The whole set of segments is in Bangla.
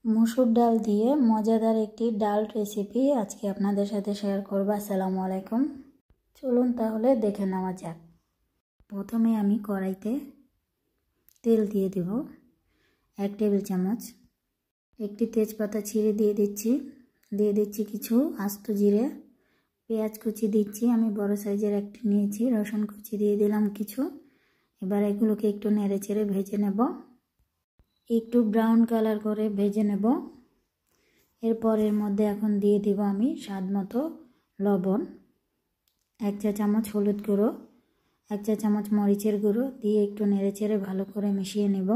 মসুর ডাল দিয়ে মজাদার একটি ডাল রেসিপি আজকে আপনাদের সাথে শেয়ার করব। আসসালামু আলাইকুম। চলুন তাহলে দেখে নেওয়া যাক। প্রথমে আমি কড়াইতে তেল দিয়ে দেব 1 টেবিল চামচ। একটি তেজপাতা ছিঁড়ে দিয়ে দিচ্ছি কিছু আস্ত জিরে, পেঁয়াজ কুচি দিচ্ছি, আমি বড় সাইজের একটি নিয়েছি, রসুন কুচি দিয়ে দিলাম কিছু। এবার এগুলোকে একটু নেড়েচেড়ে ভেজে নেব, একটু ব্রাউন কালার করে ভেজে নেব। এরপর এর মধ্যে এখন দিয়ে দিব আমি স্বাদ মতো লবণ, 1 চা চামচ হলুদ গুঁড়ো, 1 চা চামচ মরিচের গুঁড়ো দিয়ে একটু নেড়েচেড়ে ভালো করে মিশিয়ে নেব।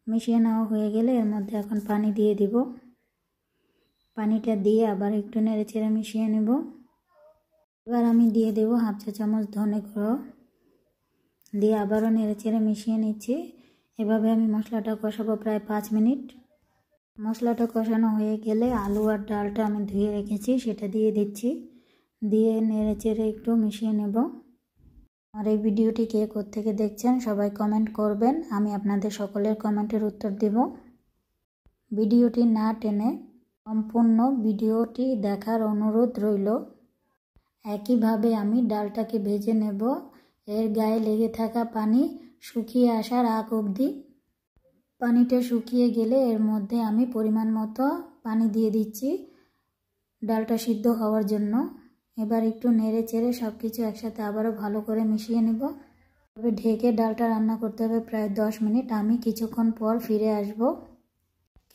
মিশিয়ে নেওয়া হয়ে গেলে এর মধ্যে এখন পানি দিয়ে দিব। পানিটা দিয়ে আবার একটু নেড়েচেড়ে মিশিয়ে নেব। এবার আমি দিয়ে দেব 1/2 চা চামচ ধনে গুঁড়ো দিয়ে আবারও নেড়েচেড়ে মিশিয়ে নিচ্ছি। এভাবে আমি মশলাটা কষাবো প্রায় 5 মিনিট। মশলাটা কষানো হয়ে গেলে আলু আর ডালটা আমি ধুয়ে রেখেছি সেটা দিয়ে দিচ্ছি, দিয়ে নেড়েচেড়ে একটু মিশিয়ে নেব। আর এই ভিডিওটি কে কোত্থেকে দেখছেন সবাই কমেন্ট করবেন, আমি আপনাদের সকলের কমেন্টের উত্তর দেব। ভিডিওটি না টেনে সম্পূর্ণ ভিডিওটি দেখার অনুরোধ রইল। একইভাবে আমি ডালটাকে ভেজে নেব, এর গায়ে লেগে থাকা পানি শুকিয়ে আসার আগ অবধি। পানিটা শুকিয়ে গেলে এর মধ্যে আমি পরিমাণ মতো পানি দিয়ে দিচ্ছি ডালটা সিদ্ধ হওয়ার জন্য। এবার একটু নেড়ে চেড়ে সব কিছু একসাথে আবারও ভালো করে মিশিয়ে নেব। তবে ঢেকে ডালটা রান্না করতে হবে প্রায় 10 মিনিট। আমি কিছুক্ষণ পর ফিরে আসব।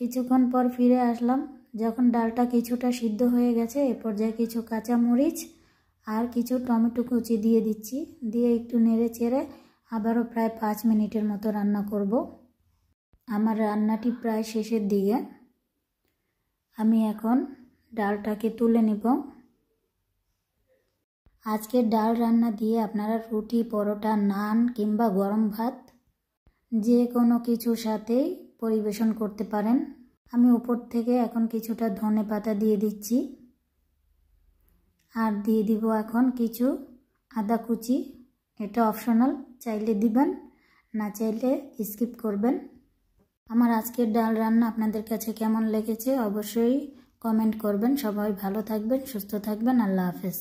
কিছুক্ষণ পর ফিরে আসলাম। যখন ডালটা কিছুটা সিদ্ধ হয়ে গেছে এ পর্যায়ে কিছু কাঁচা মরিচ আর কিছু টমেটো কুচি দিয়ে দিচ্ছি, দিয়ে একটু নেড়ে চেড়ে আবারও প্রায় 5 মিনিটের মতো রান্না করব। আমার রান্নাটি প্রায় শেষের দিকে। আমি এখন ডালটাকে তুলে নেব। আজকে ডাল রান্না দিয়ে আপনারা রুটি, পরোটা, নান কিংবা গরম ভাত যে কোনো কিছুর সাথেই পরিবেশন করতে পারেন। আমি উপর থেকে এখন কিছুটা ধনে পাতা দিয়ে দিচ্ছি আর দিয়ে দিব এখন কিছু আদা কুচি। এটা অপশনাল, চাইলে দিবেন, না চাইলে স্কিপ করবেন। আমার আজকের ডাল রান্না আপনাদের কাছে কেমন লেগেছে অবশ্যই কমেন্ট করবেন। সবাই ভালো থাকবেন, সুস্থ থাকবেন। আল্লাহ হাফেজ।